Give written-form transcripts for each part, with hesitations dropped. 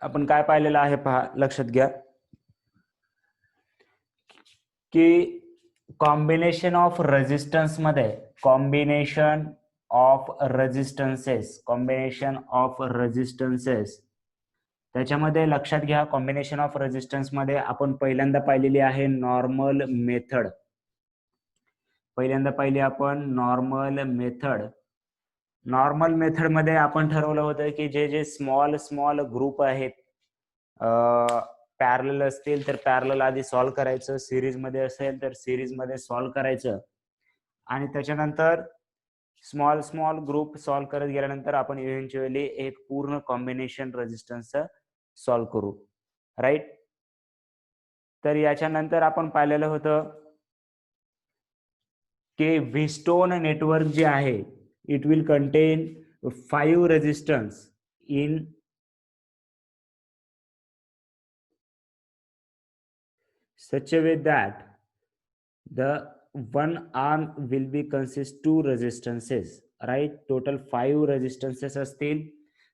आपण काय पाहिलेलं आहे पहा, लक्षात घ्या की कॉम्बिनेशन ऑफ रेजिस्टन्स मध्ये कॉम्बिनेशन ऑफ रेजिस्टन्सेस त्याच्यामध्ये लक्षात घ्या, कॉम्बिनेशन ऑफ रेजिस्टन्स मध्ये आपण पहिल्यांदा पाहिलेली आहे नॉर्मल मेथड. पहिल्यांदा पाहिली आपण नॉर्मल मेथड. नॉर्मल मेथड मध्ये आपण ठरवलं होतं की जे जे स्मॉल ग्रुप आहेत पॅरलल असतील तर पॅरलल आधी सॉल्व्ह करायचं, सिरीज मध्ये असेल तर सिरीज मध्ये सॉल्व्ह करायचं, आणि त्याच्यानंतर स्मॉल ग्रुप सॉल्व्ह करत गेल्यानंतर आपण इव्हेंच्युअली एक पूर्ण कॉम्बिनेशन रेजिस्टन्स सॉल्व्ह करू. राईट. तर याच्यानंतर आपण पाहिलेलं होतं की व्हीस्टोन नेटवर्क जे आहे it will content 5 resistance in such a way that the one arm will be consist 2 resistances, right? Total 5 resistances असतील.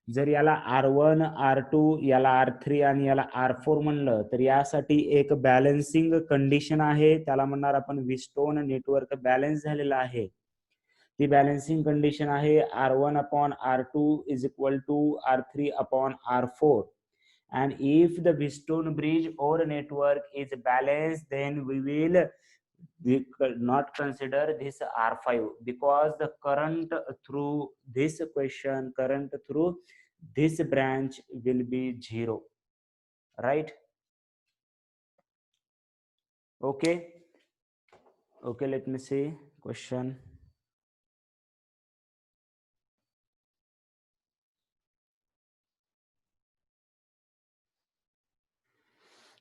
जर याला R1 R2 याला R3 आणि याला R4 म्हणलं तर यासाठी एक बॅलन्सिंग कंडिशन आहे, त्याला म्हणणार आपण व्हीस्टोन नेटवर्क बॅलन्स झालेला आहे. ती बॅलन्सिंग कंडिशन आहे R1 upon R2 is equal to R3 upon R4. And if the Wheatstone bridge or network is balanced, then we not consider this R5 because the current through this branch will be 0. Right? Okay, let me see question.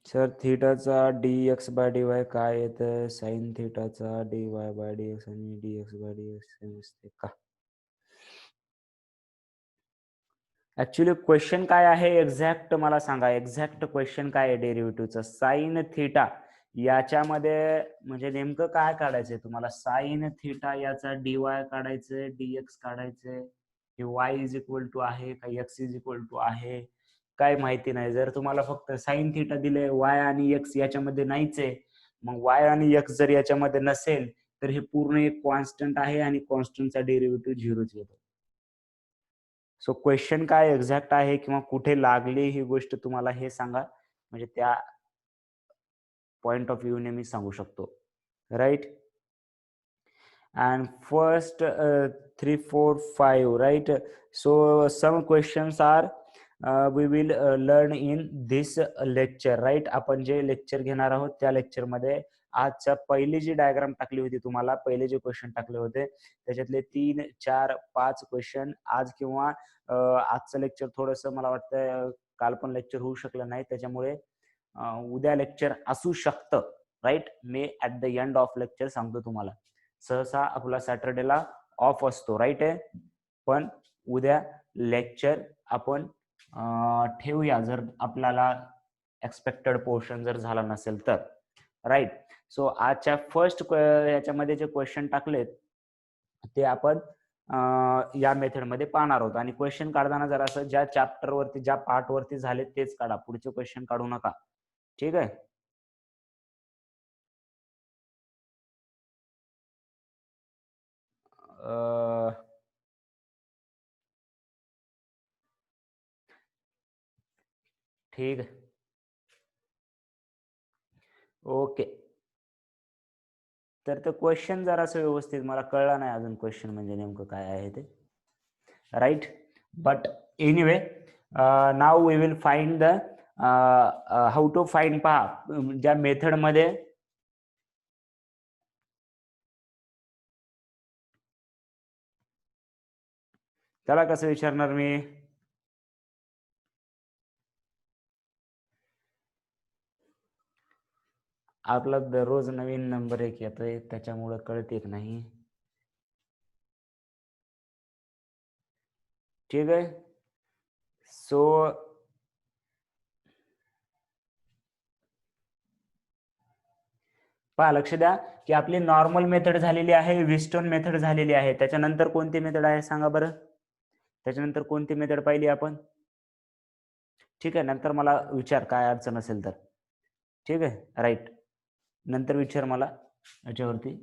Sir थीटाचा dx by dy काय येतं? Sine थीटाचा dy by dx आणि dx by dx असते का? Actually question काय आहे exact मला सांगा, एक्झॅक्ट क्वेश्चन काय आहे डेरिव्हेटिव्हचं? साइन थिटा याच्यामध्ये म्हणजे नेमकं काय काढायचंय तुम्हाला? साइन थिटा याचा dy काढायचंय, dx काढायचंय, हे y इज इक्वल टू आहे का x इज इक्वल टू आहे काय माहिती नाही. जर तुम्हाला फक्त साइन थिटा दिले, y आणि x याच्यामध्ये नाहीच आहे, मग y आणि x जर याच्यामध्ये नसेल तर हे पूर्ण एक कॉन्स्टंट आहे आणि कॉन्स्टंटचा डेरिव्हेटिव्ह झिरोच येतो. सो क्वेश्चन काय एक्झॅक्ट आहे किंवा कुठे लागली ही गोष्ट तुम्हाला हे सांगा, म्हणजे त्या पॉइंट ऑफ व्ह्यू ने मी सांगू शकतो. Right. and first 3 4 5, right? So some questions are we will learn in this lecture, right? आपण जे लेक्चर घेणार आहोत त्या लेक्चर मध्ये आजच्या पहिली जी डायग्राम टाकली होती तुम्हाला, पहिले जे क्वेश्चन टाकले होते त्याच्यातले 3 4 5 क्वेश्चन आज किंवा आजचं लेक्चर थोडंसं मला वाटतं काल पण लेक्चर होऊ शकलं नाही, त्याच्यामुळे उद्या लेक्चर असू शकतं. राईट. मी at the end of lecture सांगतो तुम्हाला. सहसा आपला सॅटर्डेला ऑफ असतो, राईट आहे, पण उद्या लेक्चर आपण ठेवूया जर आपल्याला एक्सपेक्टेड पोर्शन जर झाला नसेल तर. राईट. सो आजच्या फर्स्ट याच्यामध्ये जे क्वेश्चन टाकलेत ते आपण या मेथड मध्ये पाहणार आहोत. आणि क्वेश्चन काढताना जर असं ज्या चॅप्टर वरती ज्या पार्ट वरती झाले तेच काढा, पुढचे क्वेश्चन काढू नका. ठीक आहे. ठीक आहे. ओके. तर क्वेश्चन जरासं व्यवस्थित मला कळलं नाही अजून क्वेश्चन म्हणजे नेमकं काय आहे ते. Right. But anyway now we will find the how to find, पहा ज्या मेथड मध्ये त्याला कसं विचारणार मी? आपला दररोज नवीन नंबर एक येतोय त्याच्यामुळे कळते की नाही. ठीक आहे. सो पहा, लक्ष द्या की आपली नॉर्मल मेथड झालेली आहे, व्हीस्टोन मेथड झालेली आहे. त्याच्यानंतर कोणती मेथड आहे सांगा बरं? त्याच्यानंतर कोणती मेथड पाहिली आपण? ठीक आहे, नंतर मला विचार काय अडचण असेल तर. ठीक आहे, राईट. नंतर विचार मला याच्यावरती.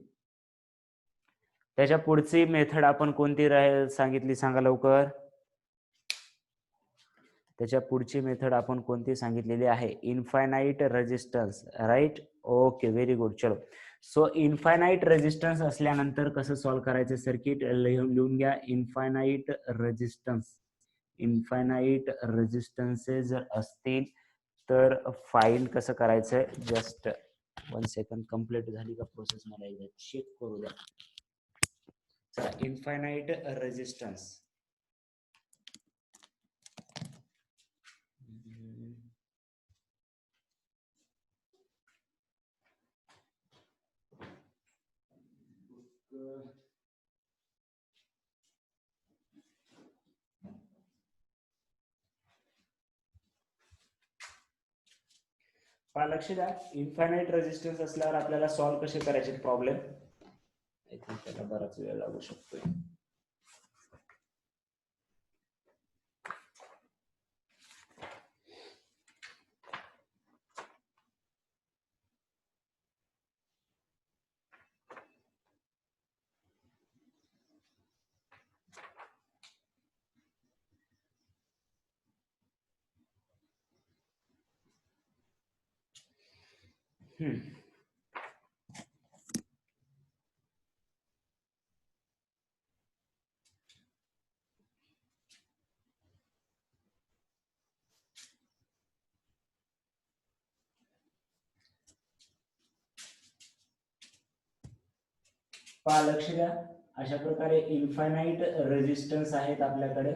त्याच्या पुढची मेथड आपण कोणती सांगितली सांगा लवकर. त्याच्या पुढची मेथड आपण कोणती सांगितलेली आहे? Infinite resistance, right. Okay, very good. चलो, सो इन्फायनाईट रेजिस्टन्स असल्यानंतर कसं सॉल्व्ह करायचं सर्किट लिहून घ्या. इन्फायनाईट रेजिस्टन्स, इन्फायनाईट रेजिस्टन्सेस जर असतील तर फाईंड कसं करायचंय. जस्ट 1 सेकंड, कंप्लीट झाली का प्रोसेस मला एकदा चेक करू द्या. चला, इन्फायनाईट रेजिस्टन्स. लक्ष द्या, इन्फायनाईट रेजिस्टन्स असल्यावर आपल्याला सॉल्व्ह कसे करायचे प्रॉब्लेम. आय थिंक त्याला बराच वेळ लागू शकतोय. लक्ष द्या, अशा प्रकारे इन्फायनाईट रेजिस्टन्स आहेत आपल्याकडे.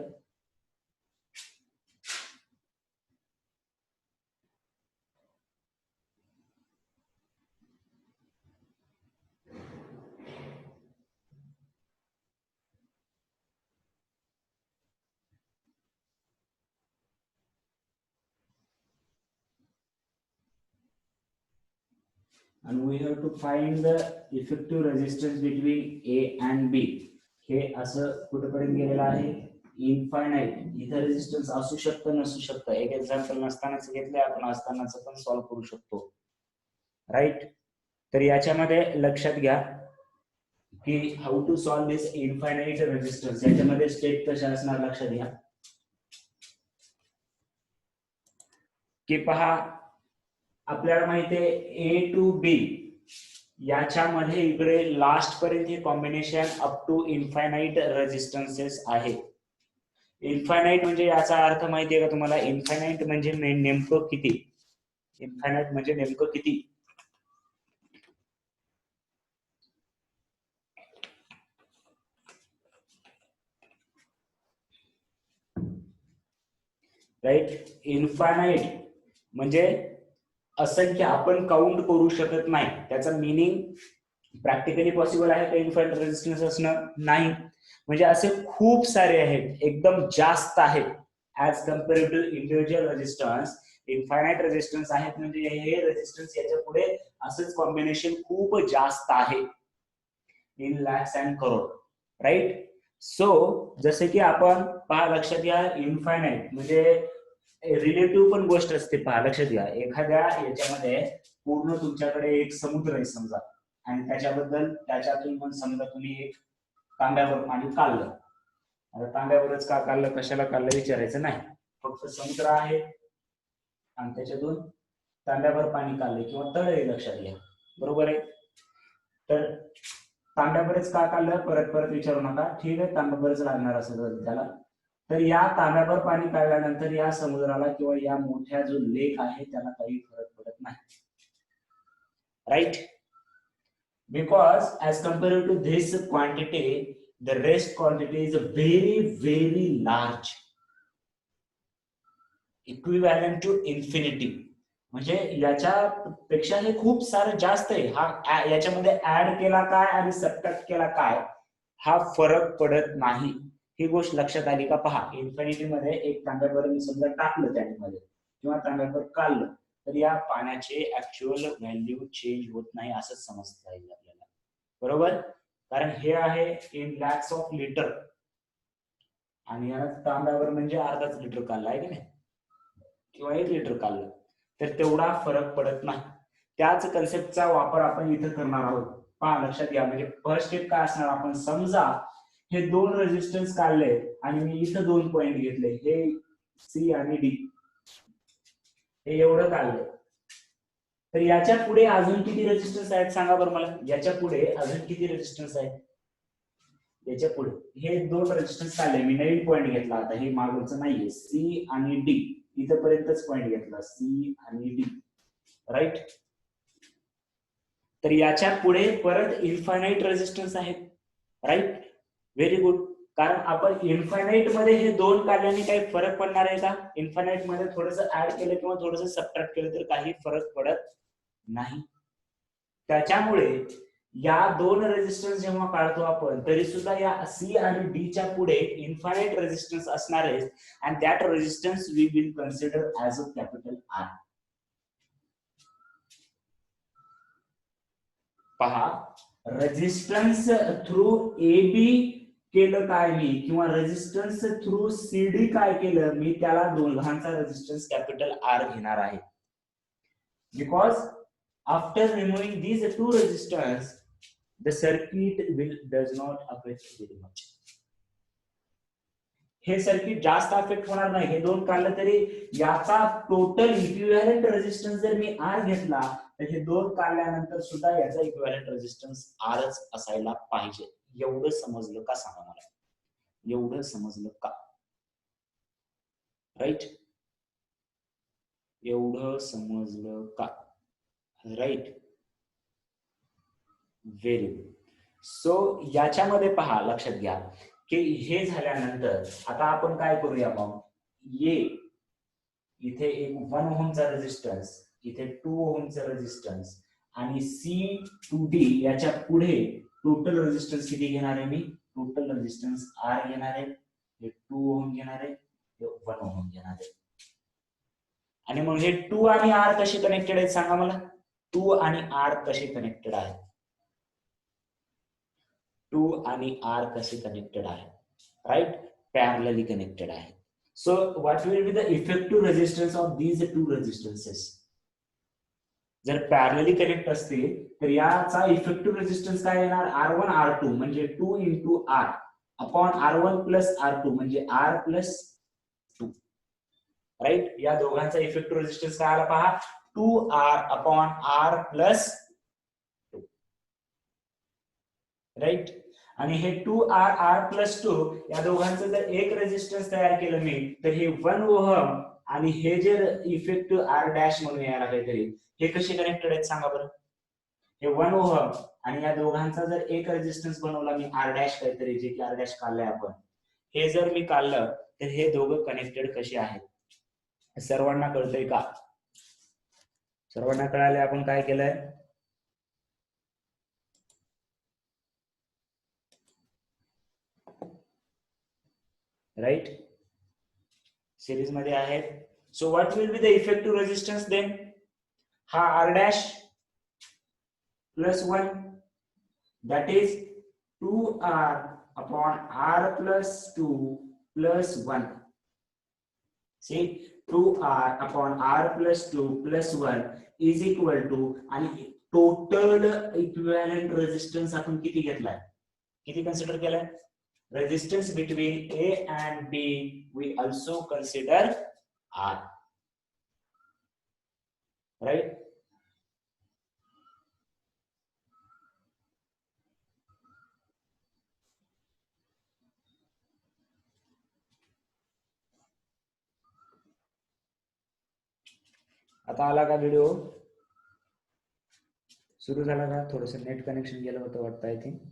and we have to find the effective resistance between A and B. हे असं कुठेपर्यंत गेलेलं आहे. इन्फायनाईट. इथं रेजिस्टन्स असू शकतं नसू शकतं. एक एक्झाम्पल नसतानाच घेतलंय आपण, असतानाच पण सॉल्व्ह करू शकतो, राईट. तर याच्यामध्ये लक्षात घ्या की how to solve this infinite resistance. याच्यामध्ये स्टेप कशा असणार लक्षात घ्या की पहा, आपल्याला माहितीये ए टू बी याच्यामध्ये इकडे लास्ट पर्यंत हे कॉम्बिनेशन अप टू इन्फायनाईट रेजिस्टन्सेस आहे. इन्फायनाईट म्हणजे याचा अर्थ माहितीये का तुम्हाला? इन्फायनाईट म्हणजे नेमकं किती. इन्फायनाईट म्हणजे नेमकं किती. राईट. इन्फायनाईट म्हणजे असंख्य, आपण काउंट करू शकत नाही. त्याचा मिनिंग प्रॅक्टिकली पॉसिबल आहे का इन्फायनाईट रेजिस्टन्स असणं? नाही. म्हणजे असे खूप सारे आहेत, एकदम जास्त आहेत as compared to individual resistance. Infinite resistance आहेत म्हणजे हे रेजिस्टन्स याच्या पुढे असंच कॉम्बिनेशन खूप जास्त आहे, in lakhs and crore, right. So जसे की आपण पहा, लक्षात घ्या, इन्फायनाईट म्हणजे रिलेटिव्ह पण गोष्ट असते. पहा, लक्षात घ्या, एखाद्या याच्यामध्ये पूर्ण तुमच्याकडे एक समुद्र आहे समजा, आणि त्याच्यातून पण समजा तुम्ही एक तांब्यावर पाणी काढलं. आता तांब्यावरच का काढलं, कशाला काढलं विचारायचं नाही. फक्त समुद्र आहे आणि त्याच्यातून तांब्यावर पाणी काढले किंवा तळ, लक्षात घ्या, बरोबर आहे. तर तांब्यावरच का काढलं परत परत विचारू नका, ठीक आहे, तांब्यावरच लागणार असं त्याला. तर या तांब्यावर पाणी काढल्यानंतर या समुद्राला किंवा या मोठ्या जो लेक आहे त्याला काही फरक पडत नाही, right. Because as compared to this quantity the rest quantity is very very large, equivalent to infinity. म्हणजे याच्यापेक्षा हे खूप सारं जास्त आहे. हा याच्यामध्ये ऍड केला काय आणि सबट्रॅक्ट केला काय हा फरक पडत नाही. ही गोष्ट लक्षात आली का? पहा, इन्फिनिटी मध्ये एक तांब्यावर मी समजा टाकलं त्यामध्ये किंवा तांब्यावर काढलं तर या पाण्याचे ऍक्च्युअल व्हॅल्यू चेंज होत नाही असं समजता येईल आपल्याला, बरोबर. कारण हे आहे इन लॅक्स ऑफ लिटर आणि या तांब्यावर म्हणजे अर्धाच लिटर काढला आहे की नाही. किंवा 1 लिटर काढलं तर तेवढा फरक पडत नाही. त्याच कन्सेप्टचा वापर आपण इथं करणार आहोत. पहा लक्षात घ्या, म्हणजे फर्स्ट स्टेप काय असणार, आपण समजा हे 2 रेजिस्टन्स काढले आणि मी इथं 2 पॉइंट घेतले, हे सी आणि डी, हे एवढं काढलं, तर याच्या पुढे अजून किती रेजिस्टन्स आहेत सांगा बरं मला. याच्या पुढे अजून किती रेजिस्टन्स आहेत? याच्या पुढे हे 2 रेजिस्टन्स काढले, मी नवीन पॉइंट घेतला, आता हे मागचं नाहीये, सी आणि डी, इथपर्यंतच पॉइंट घेतला, सी आणि डी, राईट. तर याच्या पुढे परत इन्फायनाइट रेजिस्टन्स आहेत, राईट. Very good. कारण आपण इन्फायनाइट मध्ये हे 2 काढल्याने काही फरक पडणार आहे का? इन्फायनाइट मध्ये थोडंसं ऍड केलं किंवा थोडंसं सबट्रॅक्ट केलं तर काही फरक पडत नाही. त्याच्यामुळे या 2 रेजिस्टन्स जेव्हा काढतो आपण, तरी सुद्धा या सी आणि डी च्या पुढे इन्फायनाइट रेजिस्टन्स असणार आहे, and that resistance we will consider as a capital R. पहा, रेजिस्टन्स थ्रू ए बी केलं काय मी, किंवा रेजिस्टन्स थ्रू सीडी काय केलं मी, त्याला दोघांचा रेजिस्टन्स कॅपिटल आर घेणार आहे. Because after removing these 2 resistors the circuit does not affect very much. हे सर्किट जास्त अफेक्ट होणार नाही. हे 2 काढलं तरी याचा टोटल इक्विव्हॅलेंट रेजिस्टन्स जर मी आर घेतला, तर हे 2 काढल्यानंतर सुद्धा याचा इक्विव्हॅलेंट रेजिस्टन्स आरच असायला पाहिजे. एवढं समजलं का सांगा मला? एवढं समजलं का? राईट. एवढं समजलं का? राईट. Very good. सो याच्यामध्ये पहा, लक्षात घ्या की हे झाल्यानंतर आता आपण काय करूया, मग ये इथे एक 1 ओहमचा रेजिस्टन्स, इथे 2 ओहमचा रेजिस्टन्स, आणि सी टू डी याच्या पुढे टोटल रेजिस्टन्स किती घेणार आहे मी? टोटल रेजिस्टन्स आर घेणार आहे, हे 2 ओहम घेणार आहे, हे 1 ओहम घेणार आहे. आणि मग हे 2 आणि आर कसे कनेक्टेड आहेत सांगा मला? 2 आणि आर कसे कनेक्टेड आहेत? 2 आणि आर कसे कनेक्टेड आहेत? राईट, पॅरलली कनेक्टेड आहेत. So what will be the effective resistance of these 2 resistances? जर पॅरलली कनेक्ट असतील तर याचा इफेक्टिव्ह रेजिस्टन्स काय येणार? R1 R2 म्हणजे 2 into R upon R1 plus R2 म्हणजे R प्लस 2, राईट. या दोघांचा इफेक्टिव्ह रेजिस्टन्स काय आला पहा? 2R upon R plus 2, right. आणि हे 2R R प्लस 2 या दोघांचं जर एक रेजिस्टन्स तयार केलं मी, तर हे 1 ओहम आणि हे जे इफेक्टिव्ह R डॅश म्हणून यायला काहीतरी, हे कसे कनेक्टेड आहेत सांगा बरं? हे 1 ओहम आणि या दोघांचा जर एक रेजिस्टन्स बनवला मी R डॅश काहीतरी, जे की R डॅश काढलंय आपण, हे जर मी काढलं तर हे दोघं कनेक्टेड कसे आहेत? सर्वांना कळतंय का? सर्वांना कळाले आपण काय केलंय? राईट. सिरीज मध्ये आहेत. So what will be the effective resistance then? हा R dash plus 1, that is 2R upon R plus 2 plus 1. See 2R upon R plus 2 plus 1 is equal to, आणि टोटल इक्विव्हॅलेंट रेजिस्टन्स आपण किती घेतलाय? किती consider केलाय? Resistance between A and B we also consider R, right? आता आला का video? सुरू झाला का? थोडंसं नेट कनेक्शन गेलं होतं वाटतं, आय थिंक.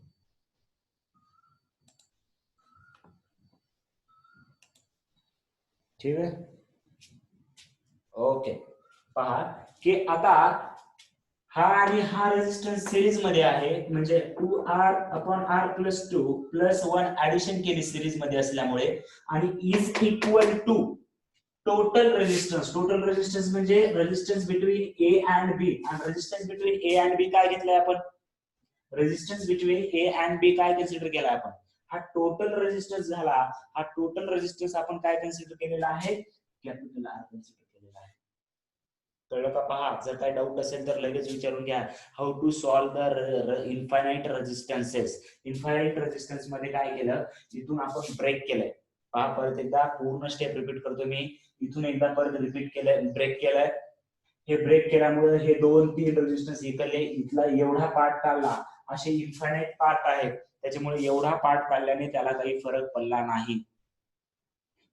ठीक आहे, ओके. पहा की आता हा आणि हा रेजिस्टन्स सिरीज मध्ये आहे, म्हणजे 2R upon R plus 2 plus 1 addition केली सिरीज मध्ये असल्यामुळे, आणि is equal to total resistance. Total resistance म्हणजे resistance between A and B, आणि resistance between A and B काय घेतलाय आपण? Resistance between A and B काय कन्सिडर केला आपण? हा टोटल रेजिस्टन्स झाला. हा टोटल रेजिस्टन्स आपण काय कन्सिडर केलेला आहे? कॅपिटल आर कन्सिडर केलेला कळलं का? पहा, जर काही डाऊट असेल तर लगेच विचारून घ्या. How to solve the infinite resistances. Infinite resistance मध्ये काय केलं, इथून आपण ब्रेक केलंय. पहा, परत एकदा पूर्ण स्टेप रिपीट करतो मी. इथून एकदा परत रिपीट केलंय, ब्रेक केलंय. हे ब्रेक केल्यामुळे हे 2-3 रेजिस्टन्स इथला एवढा पार्ट काढला. असे इन्फायनाइट पार्ट आहेत, त्याच्यामुळे एवढा पार्ट काढल्याने त्याला काही फरक पडला नाही.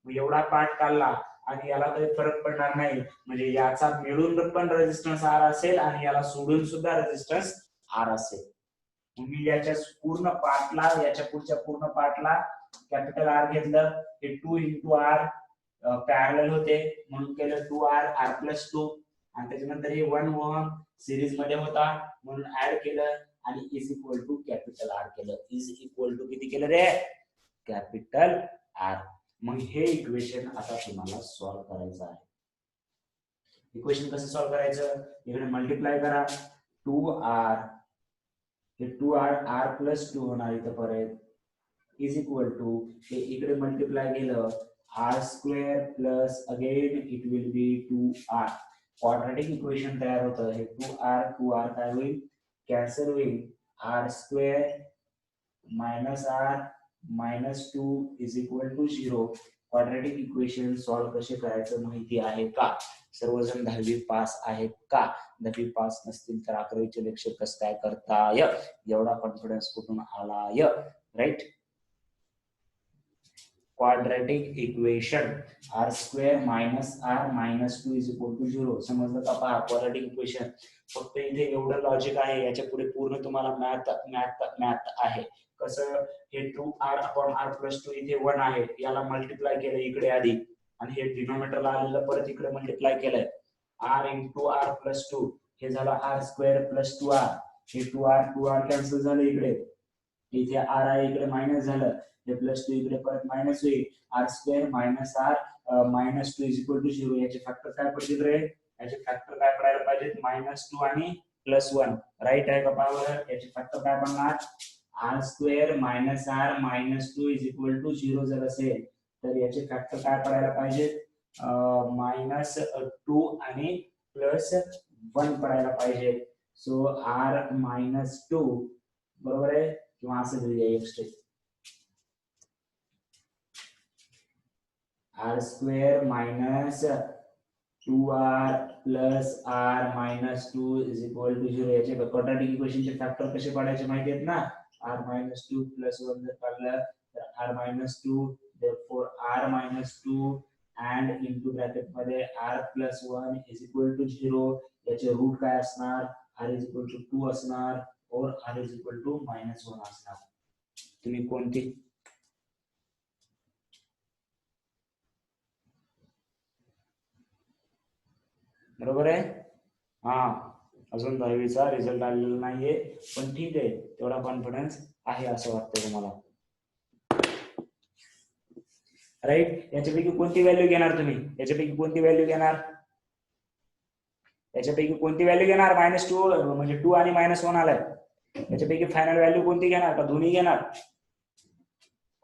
एवढा पार्ट काढला आणि याला काही फरक पडणार नाही, म्हणजे याचा मिळून पण रेजिस्टन्स आर असेल आणि याला सोडून सुद्धा रेजिस्टन्स आर असेल. मी याच्या पूर्ण पार्टला, याच्या पुढच्या पूर्ण पार्टला कॅपिटल आर घेतलं. हे 2 इंटू आर पॅरलल होते म्हणून केलं 2r r+2 आणि त्याच्यानंतर हे 1 ओहम सिरीज मध्ये होता म्हणून ऍड केलं आणि is equal to capital R केलं. इज इक्वल टू किती केलं रे? Capital R. मग हे इक्वेशन आता तुम्हाला सॉल्व्ह करायचं आहे. इक्वेशन कसं सॉल्व्ह करायचं? इकडे मल्टिप्लाय करा. 2r हे 2r r+2 होणार इथं परत इज इक्वल टू हे इकडे मल्टिप्लाय केलं r² plus again it will be 2r. Quadratic equation तयार होतं. हे 2r काय होईल? कॅन्सल होईल. r² minus r minus 2 is equal to 0. Quadratic equation solve कसे करायचं माहिती आहे का? सर्वजण 10वी पास आहेत का? 10वी पास नसतील तर 11वीचे लेक्चर कसं काय करताय? एवढा कॉन्फिडन्स कुठून आलाय? Right. Quadratic equation r² minus r minus 2 is equal to 0. समजलं का? पहा, क्वाड्रॅटिक इक्वेशन फक्त इथे एवढं लॉजिक आहे. याच्या पुढे पूर्ण तुम्हाला मॅथ आहे. कसं? हे 2r अपॉन r+2 इथे 1 आहे, याला मल्टिप्लाय केलं इकडे आधी आणि हे डिनॉमिनेटरला आलेलं परत इकडे मल्टिप्लाय केलंय. r इंटू r+2 हे झालं r² प्लस 2r. हे 2r कॅन्सल झालं इकडे. इथे r आहे इकडे मायनस झालं. हे +2 इकडे परत मायनस होईल. r² minus r minus 2 is equal to 0. याचे फॅक्टर काय पडतील रे? याचे फॅक्टर काय पडायला पाहिजेत? -2 आणि +1. राईट आहे का? पावर याचे फॅक्टर काय बनणार? r² minus r minus 2 is equal to 0 जर असेल तर याचे फॅक्टर काय पडायला पाहिजेत? -2 आणि +1 पडायला पाहिजे. सो r-2 बरोबर आहे, किंवा असं लिहूया एक step. r² minus 2r plus r minus 2 is equal to 0. याचे क्वाड्रॅटिक इक्वेशनचे फॅक्टर कसे पाडायचे माहिती आहेत ना? r-2 प्लस 1 जर काढलं तर r-2 therefore r-2 and into bracket मध्ये r+1 इज इक्वल टू 0. याचे रूट काय असणार? r इज इक्वल टू 2 असणार और r इज इक्वल टू -1 असणार. तुम्ही कोणती बरोबर आहे? हा, अजून 10वीचा रिझल्ट आलेला नाहीये, पण ठीक आहे, तेवढा कॉन्फिडन्स आहे असं वाटतंय तुम्हाला. राईट. याच्यापैकी कोणती व्हॅल्यू घेणार तुम्ही? याच्यापैकी कोणती व्हॅल्यू घेणार? याच्यापैकी कोणती व्हॅल्यू घेणार? -2 म्हणजे 2 आणि -1 आलाय. याच्यापैकी फायनल व्हॅल्यू कोणती घेणार? का दोन्ही घेणार?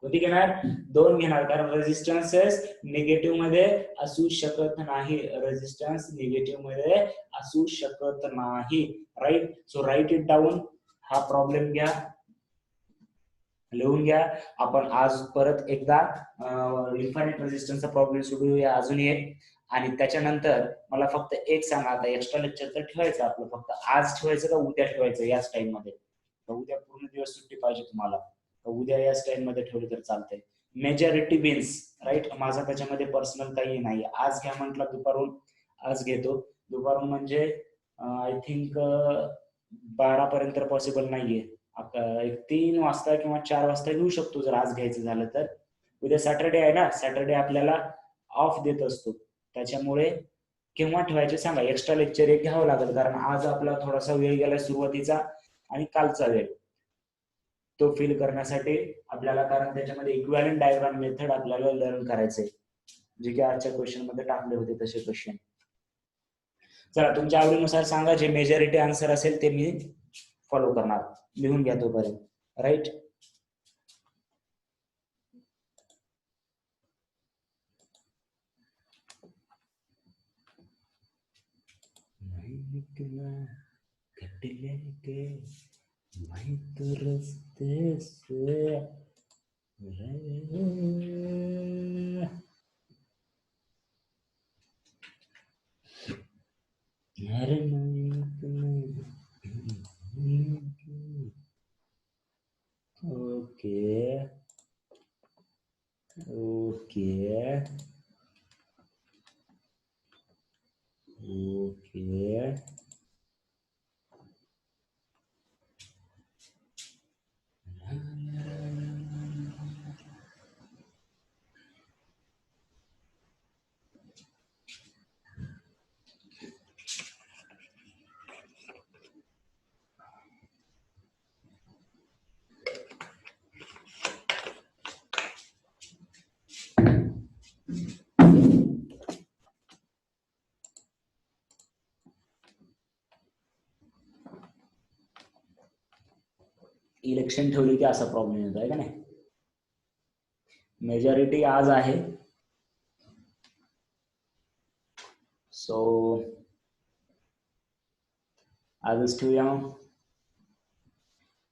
कोणती घेणार? 2 घेणार, कारण रेजिस्टन्सेस निगेटिव्ह मध्ये असू शकत नाही. रेजिस्टन्स निगेटिव्ह मध्ये असू शकत नाही. Right. So write it down. हा प्रॉब्लेम घ्या, लिहून घ्या. आपण आज परत एकदा इन्फायनाइट रेजिस्टन्सचा प्रॉब्लेम सोडूया अजून एक, आणि त्याच्यानंतर मला फक्त एक सांगा, आता एक्स्ट्रा लेक्चर तर ठेवायचं आपलं, फक्त आज ठेवायचं का उद्या ठेवायचं याच टाइम मध्ये? उद्या पूर्ण दिवस सुट्टी पाहिजे तुम्हाला, उद्या याच टाइम मध्ये ठेवलं तर चालतंय. Majority wins. राईट. माझा त्याच्यामध्ये पर्सनल काही नाही. आज घ्या म्हटलं दुपारून, आज घेतो. दुपारून म्हणजे आय थिंक 12 पर्यंत पॉसिबल नाहीये. 3 वाजता किंवा 4 वाजता घेऊ शकतो जर आज घ्यायचं झालं तर. उद्या सॅटर्डे आहे ना, सॅटर्डे आपल्याला ऑफ देत असतो, त्याच्यामुळे केव्हा ठेवायचे सांगा. एक्स्ट्रा लेक्चर एक घ्यावं लागेल, कारण आज आपला थोडासा वेळ गेला सुरुवातीचा आणि कालचा वेळ तो फिल करण्यासाठी आपल्याला, कारण त्याच्यामध्ये इक्विव्हॅलेंट डायग्राम मेथड आपल्याला लर्न करायचंय, जे की आजच्या क्वेश्चन मध्ये टाकले होते तसे क्वेश्चन. चला, तुमच्या आवडीनुसार सांगा, जे मेजॉरिटी आन्सर असेल ते मी फॉलो करणार. लिहून घ्या तोपर्यंत. राईट. लेके मैं तो रस्ते से ओके ओके ओके इलेक्शन ठेवली की असा प्रॉब्लेम येतो आहे का नाही. मेजॉरिटी आज आहे, सो आजच ठेवूया मग.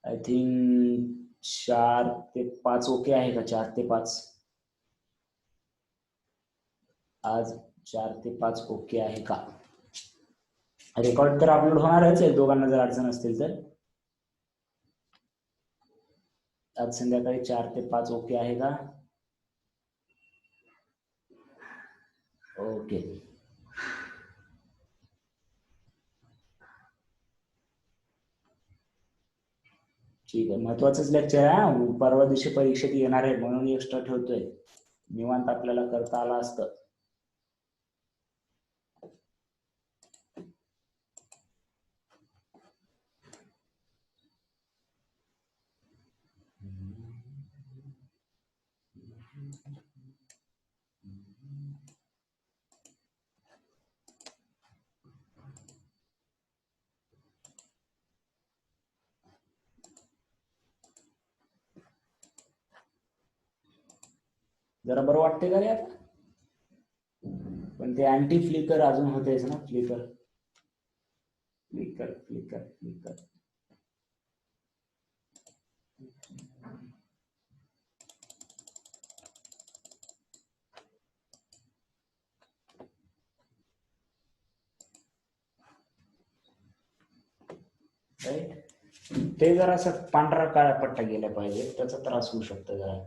आय थिंक 4 ते 5 ओके आहे का? 4 ते 5 आज 4 ते 5 ओके आहे का? रेकॉर्ड तर अपलोड होणारच आहे, दोघांना जर अडचण असतील तर. आज संध्याकाळी 4 ते 5 ओके आहे का? ओके ठीक आहे. महत्वाचंच लेक्चर आहे, परवा दिवशी परीक्षेत येणार आहे म्हणून एक्स्ट्रा ठेवतोय. निवांत आपल्याला करता आलं असतं. जरा बरं वाटते का रे आता? पण ते अँटी फ्लिकर अजून होतेच ना. Flicker flicker flicker flicker right. ते जरा असं पांढरा काळा पट्टा गेला पाहिजे, त्याचा त्रास होऊ शकतो जरा.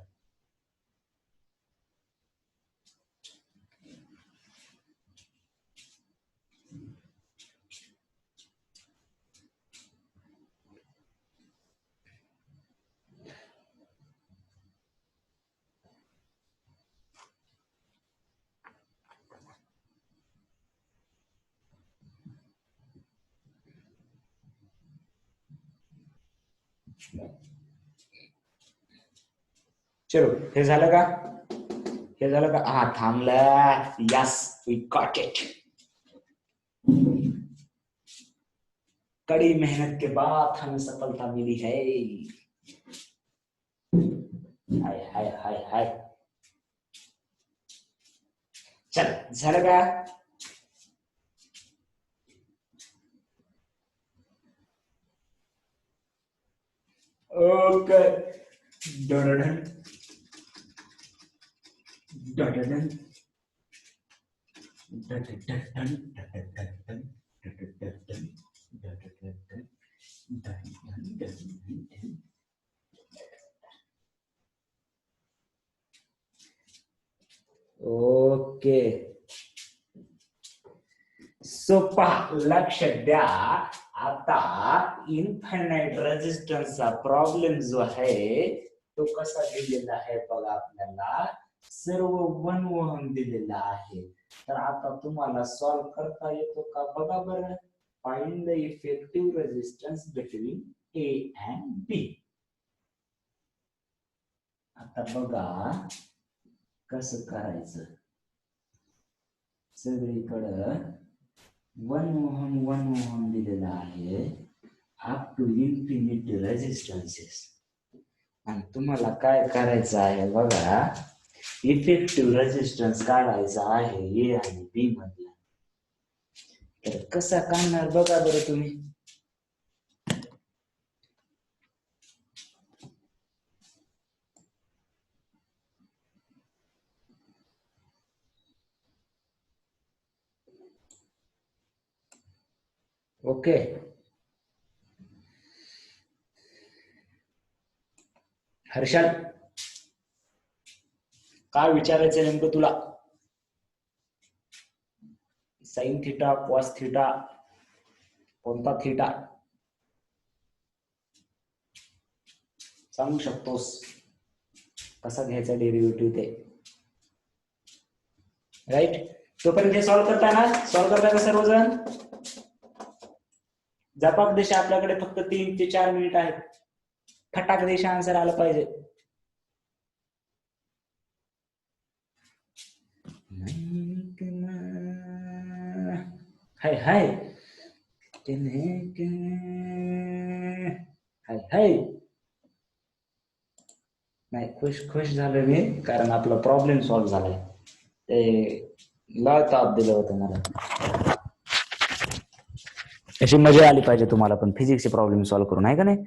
चलो हे झालं का? हे झालं का? हा थांबला. Yes we got it. कड़ी मेहनत के बाद हमें सफलता मिली है. हाय हाय हाय हाय. चल झालं का? ओके. डडडन डडडन डडडन डडडन डडडन डडडन. ओके. सो पहा, लक्ष द्या. आता इन्फायनाइट रेजिस्टन्सचा प्रॉब्लेम जो आहे तो कसा दिलेला आहे बघा. आपल्याला सर्व 1 ओहम दिलेला आहे. तर आता तुम्हाला सॉल्व करता येतो का बघा बरं. Find the effective resistance between A and B. आता बघा कसं करायचं. सगळीकडं 1 ओहम दिलेला आहे अप टू इन्फिनिट रेजिस्टन्सेस. आणि तुम्हाला काय करायचं आहे बघा, इफेक्टिव्ह रेजिस्टन्स काढायचा आहे ए आणि बी मधला. तर कसा काढणार बघा बरं तुम्ही. ओके, हर्षल काय विचारायचं नेमकं तुला? साइन थिटा, कॉस थिटा, कोणता थिटा सांगू शकतोस? कसा घ्यायचा डेरिव्हेटिव्ह ते, राईट? तोपर्यंत हे सॉल्व्ह करताय का सर्वजण? जपाक दिशा आपल्याकडे फक्त 3 ते 4 मिनिट आहेत. फटाक दिशा आन्सर आलं पाहिजे. हाय हाय हाय हाय. नाही, खुश झालो मी, कारण आपला प्रॉब्लेम सॉल्व्ह झालाय. ते लय ताप दिलं होतं मला. अशी मजा आली पाहिजे तुम्हाला पण फिजिक्सचे प्रॉब्लेम सॉल्व्ह करून, आहे का नाही?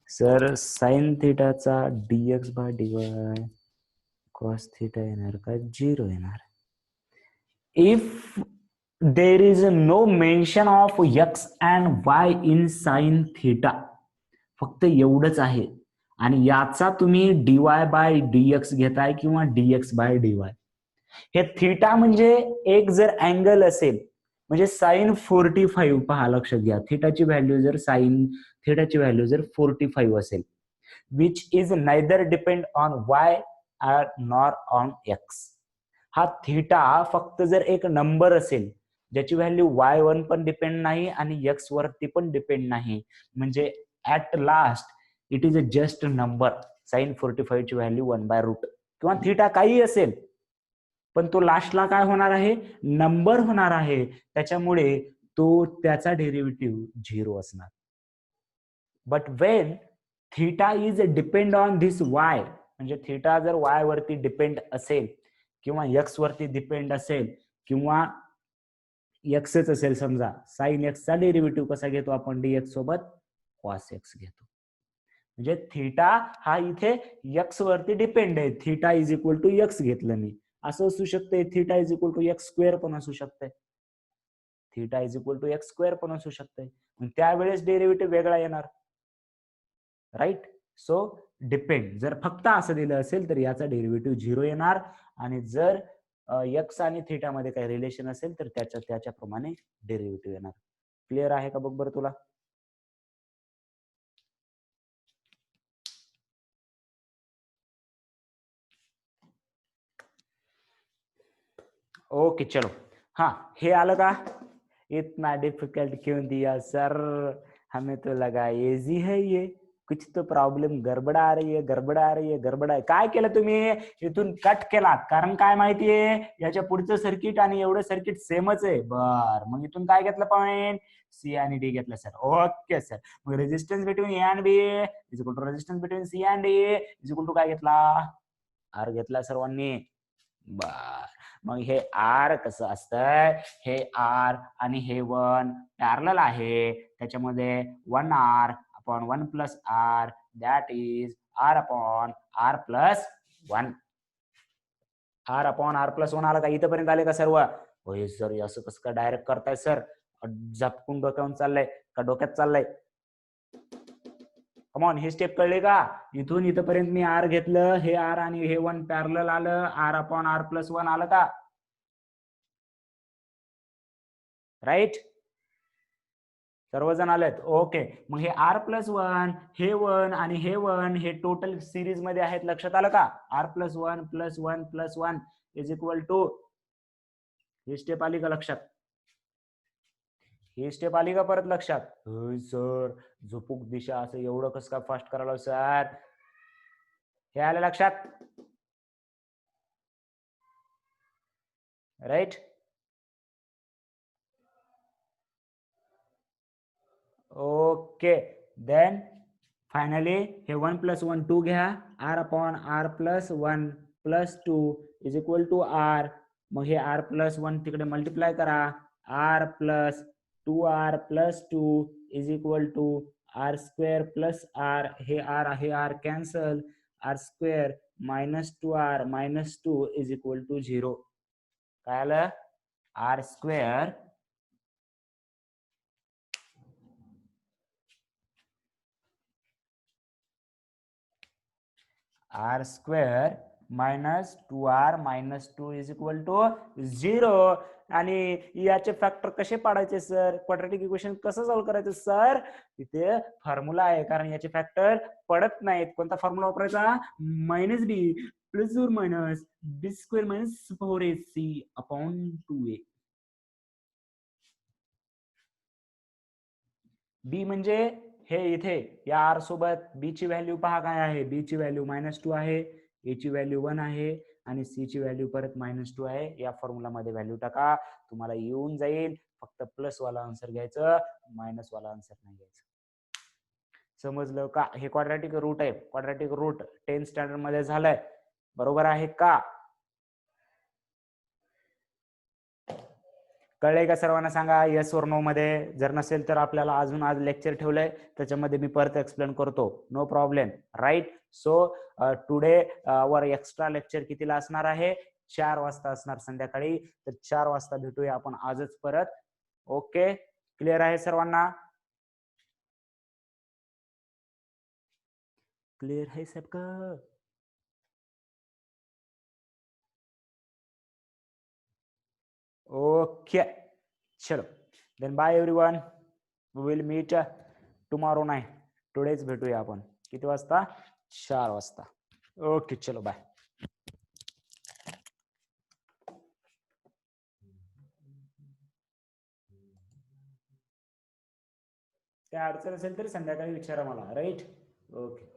सर साइन थिटाचा dx by dy cos theta येणार का 0 येणार? If there is no mention of x and y in sine theta, फक्त एवढंच आहे, आणि याचा तुम्ही dy बाय dx घेताय किंवा dx बाय dy. हे थिटा म्हणजे एक जर अँगल असेल, म्हणजे साइन 45, पहा लक्षात घ्या, थिटाची व्हॅल्यू जर 45 असेल, which is neither depend on y nor on x. हा थिटा फक्त जर एक नंबर असेल ज्याची व्हॅल्यू y1 पण डिपेंड नाही आणि x वरती पण डिपेंड नाही, म्हणजे at last it is a just number. Sine 45 ची व्हॅल्यू 1/रूट किंवा थिटा काही असेल, पण तो लास्टला काय होणार आहे? नंबर होणार आहे. त्याच्यामुळे तो त्याचा डेरिव्हेटिव्ह 0 असणार. But Wien theta is depend on this y, म्हणजे थिटा जर y वरती डिपेंड असेल किंवा x वरती डिपेंड असेल किंवा एक्सच असेल, समजा साइन एक्स चा डेरिव्हेटिव्ह कसा घेतो आपण? dx सोबत कॉस एक्स घेतो. म्हणजे थिटा हा इथे एक्स वरती डिपेंड आहे. Theta is equal to x घेतलं मी, असं असू शकते. Theta is equal to x square पण असू शकते. Theta is equal to x square पण असू शकते. त्यावेळेस डेरिव्हेटिव्ह वेगळा येणार, राईट? सो डिपेंड जर फक्त असं दिलं असेल तर याचा डेरिव्हेटिव्ह 0 येणार, आणि जर एक्स आणि थिटा मध्ये काही रिलेशन असेल तर त्याच्याप्रमाणे डेरिव्हेटिव्ह येणार. क्लिअर आहे का? बघ बरं तुला. ओके चलो, हाँ हे आलं का? इतना डिफिकल्ट क्यों दिया सर? हमें तो लगा इजी है ये, कुछ तो प्रॉब्लेम गडबड आहे. काय केलं तुम्ही? इथून कट केलात, कारण काय माहितीये, याच्या पुढचं सर्किट आणि एवढं सर्किट सेमच आहे. बर, मग इथून काय घेतलं पॉइंट? सी आणि डी घेतलं सर. Okay sir. मग resistance between A and B is equal to resistance between C and D is equal to काय घेतला? आर घेतला सर्वांनी. बर, मग हे आर कसं असतंय? हे आर आणि हे 1 पॅरलल आहे, त्याच्यामध्ये 1r upon 1 plus R, that is R upon R plus 1. R upon R plus 1 आला का? इथपर्यंत आले का सर्व? होय सर, असं कसं काय डायरेक्ट करताय सर? झपकून डोक्यावरून चाललंय का डोक्यात चाललंय? कमॉन, ही स्टेप कळली का? इथून इथपर्यंत मी आर घेतलं, हे आर आणि हे 1 पॅरलल आलं, आर अपॉन आर प्लस 1 आलं का? राईट? सर्वजण आलेत? ओके. मग हे आर प्लस 1, हे 1 आणि हे 1 हे टोटल सिरीज मध्ये आहेत. लक्षात आलं का? R plus 1 plus 1 plus 1 is equal to, ही स्टेप आली का लक्षात? ही स्टेप आली का परत लक्षात? सर झोपूक दिशा असं एवढं कसं काय फास्ट करायला सर? हे आलं लक्षात? राईट? ओके. देन फायनली हे 1 प्लस 1 2 घ्या, r upon R plus 1 plus 2 is equal to r. मग हे r प्लस 1 तिकडे मल्टिप्लाय करा, r plus 2r plus 2 is equal to r square plus r, हे r cancel, r square minus 2r minus 2 is equal to 0. काय आलं? r square r square minus 2r minus 2 is equal to 0. आणि याचे factor कसे पाडायचे sir? Quadratic equation कसं solve करायचं sir? इथे फॉर्म्युला आहे, कारण याचे फॅक्टर पडत नाहीत. कोणता फॉर्म्युला वापरायचा? Minus b plus or minus b square minus 4ac upon 2a. B म्हणजे हे इथे या आर सोबत बी ची व्हॅल्यू पहा काय आहे. बी ची व्हॅल्यू -2 आहे, ए ची व्हॅल्यू 1 आहे आणि सी ची व्हॅल्यू परत -2 आहे. या फॉर्म्युला मध्ये व्हॅल्यू टाका, तुम्हाला येऊन जाईल. फक्त प्लस वाला आन्सर घ्यायचं, मायनस वाला आन्सर नाही घ्यायचं. समजलं का? हे क्वाड्रॅटिक रूट आहे. क्वाड्रॅटिक रूट 10th स्टँडर्ड मध्ये झालंय, बरोबर आहे का? कळलंय का सर्वांना? सांगा येस और नो मध्ये. जर नसेल तर आपल्याला अजून आज लेक्चर ठेवलंय, त्याच्यामध्ये मी परत एक्सप्लेन करतो, no problem, right? So today वर एक्स्ट्रा लेक्चर कितीला असणार आहे? 4 वाजता असणार संध्याकाळी. तर 4 वाजता भेटूया आपण आजच परत. ओके, क्लिअर आहे सर्वांना? क्लिअर है सबका? ओके, चलो then bye everyone. We will meet tomorrow. नाही, टुडेच भेटूया आपण. किती वाजता? 4 वाजता. ओके, चलो बाय. काय अडचण असेल तर संध्याकाळी विचारा मला, राईट? ओके.